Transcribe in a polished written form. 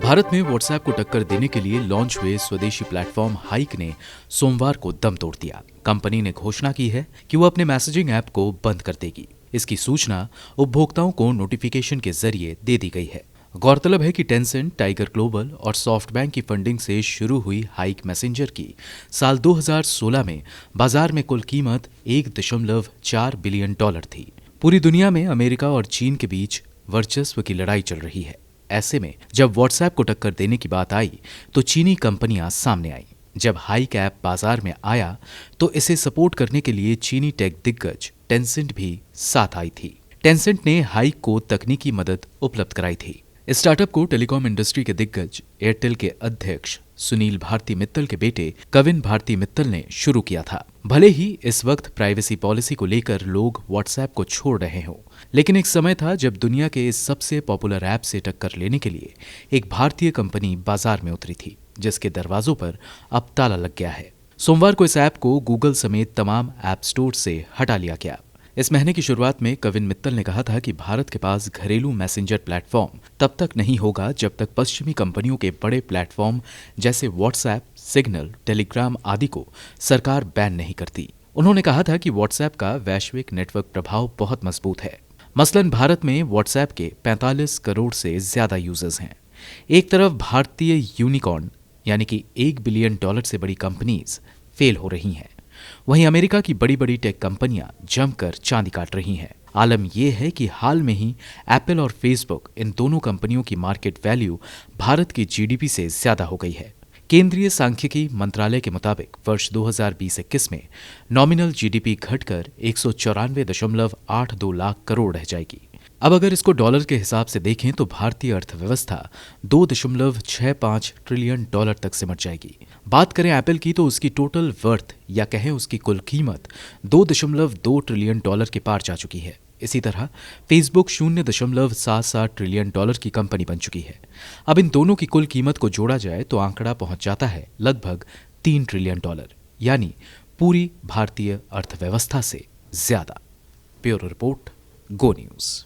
भारत में व्हाट्सएप को टक्कर देने के लिए लॉन्च हुए स्वदेशी प्लेटफॉर्म हाइक ने सोमवार को दम तोड़ दिया। कंपनी ने घोषणा की है कि वो अपने मैसेजिंग ऐप को बंद कर देगी। इसकी सूचना उपभोक्ताओं को नोटिफिकेशन के जरिए दे दी गई है। गौरतलब है कि टेंसेंट, टाइगर ग्लोबल और सॉफ्टबैंक की फंडिंग से शुरू हुई हाइक मैसेंजर की साल 2016 में बाजार में कुल कीमत $1.4 बिलियन थी। पूरी दुनिया में अमेरिका और चीन के बीच वर्चस्व की लड़ाई चल रही है। ऐसे में जब व्हाट्सएप को टक्कर देने की बात आई तो चीनी कंपनियां सामने आईं। जब हाइक ऐप बाजार में आया तो इसे सपोर्ट करने के लिए चीनी टेक दिग्गज टेंसेंट भी साथ आई थी। टेंसेंट ने हाइक को तकनीकी मदद उपलब्ध कराई थी। स्टार्टअप को टेलीकॉम इंडस्ट्री के दिग्गज एयरटेल के अध्यक्ष सुनील भारती मित्तल के बेटे कविन भारती मित्तल ने शुरू किया था। भले ही इस वक्त प्राइवेसी पॉलिसी को लेकर लोग व्हाट्सएप को छोड़ रहे हों, लेकिन एक समय था जब दुनिया के इस सबसे पॉपुलर ऐप से टक्कर लेने के लिए एक भारतीय कंपनी बाजार में उतरी थी, जिसके दरवाजों पर अब ताला लग गया है। सोमवार को इस ऐप को गूगल समेत तमाम ऐप स्टोर से हटा लिया गया। इस महीने की शुरुआत में कविन मित्तल ने कहा था कि भारत के पास घरेलू मैसेंजर प्लेटफॉर्म तब तक नहीं होगा जब तक पश्चिमी कंपनियों के बड़े प्लेटफॉर्म जैसे व्हाट्सएप, सिग्नल, टेलीग्राम आदि को सरकार बैन नहीं करती। उन्होंने कहा था कि व्हाट्सएप का वैश्विक नेटवर्क प्रभाव बहुत मजबूत है। मसलन भारत में व्हाट्सएप के 45 करोड़ से ज्यादा यूजर्स हैं। एक तरफ भारतीय यूनिकॉर्न यानी कि $1 बिलियन से बड़ी कंपनीज फेल हो रही हैं, वहीं अमेरिका की बड़ी बड़ी टेक कंपनियां जमकर चांदी काट रही हैं। आलम यह है कि हाल में ही एप्पल और फेसबुक, इन दोनों कंपनियों की मार्केट वैल्यू भारत की जीडीपी से ज्यादा हो गई है। केंद्रीय सांख्यिकी मंत्रालय के मुताबिक वर्ष 2020-21 में नॉमिनल जीडीपी घटकर 194.82 लाख करोड़ रह जाएगी। अब अगर इसको डॉलर के हिसाब से देखें तो भारतीय अर्थव्यवस्था $2.65 ट्रिलियन तक सिमट जाएगी। बात करें एप्पल की तो उसकी टोटल वर्थ या कहें उसकी कुल कीमत $2.2 ट्रिलियन के पार जा चुकी है। इसी तरह फेसबुक $0.77 ट्रिलियन की कंपनी बन चुकी है। अब इन दोनों की कुल कीमत को जोड़ा जाए तो आंकड़ा पहुंच जाता है लगभग $3 ट्रिलियन, यानी पूरी भारतीय अर्थव्यवस्था से ज्यादा। ब्यूरो रिपोर्ट, गो न्यूज।